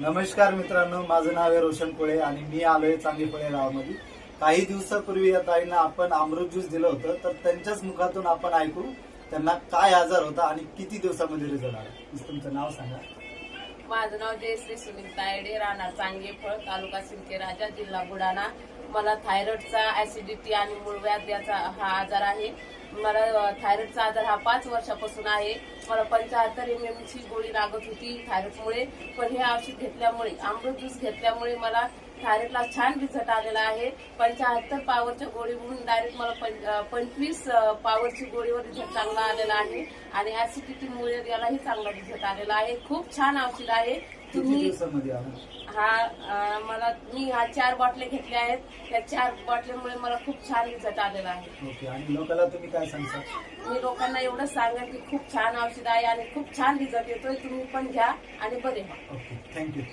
नमस्कार मित्रांनो, माझं नाव आहे रोशन कोळे आणि मी आलोय चांगीफळे गावामध्ये। काही दिवसापूर्वी या ताईंना आपण अमृत ज्यूस दिलं होतं, तर त्यांच्याच मुखातून आपण ऐकू त्यांना काय आजार होता आणि किती दिवसामध्ये रिझल्ट आला। तुमचं नाव सांगा। माझं नाव जयश्री सुनील तायडे, राहणार चांगेफळ, तालुका सिंदखेड, जिल्हा बुलढाणा। मला थायरॉइडचा, ऍसिडिटी आणि मूळव्याध याचा हा आजार आहे। मला थायरॉइडचा आजार हा 5 वर्षापासून आहे। मला 75 mm ची गोळी लागत होती थायरॉइडमुळे, पण हे औषध घेतल्यामुळे, अमृत ज्यूस घेतल्यामुळे मला थायरॉइडला छान रिझल्ट आलेला आहे। 75 पॉवरच्या गोळीवरून डायरेक्ट मला 25 पॉवरची गोळीवर रिझल्ट चांगला आलेला आहे आणि ऍसिडिटीमुळे यालाही चांगला रिझल्ट आलेला आहे। खूप छान औषध आहे। तुम्ही मी 4 बॉटले घेतल्या आहेत। त्या 4 बॉटलीमुळे मला खूप छान रिझल्ट आलेला आहे। ओके, आणि लोकांना तुम्ही काय सांगता? मी लोकांना एवढं सांगेन की खूप छान औषध आहे आणि खूप छान रिझल्ट येतोय। तुम्ही पण घ्या आणि बरे व्हा। Okay, thank you.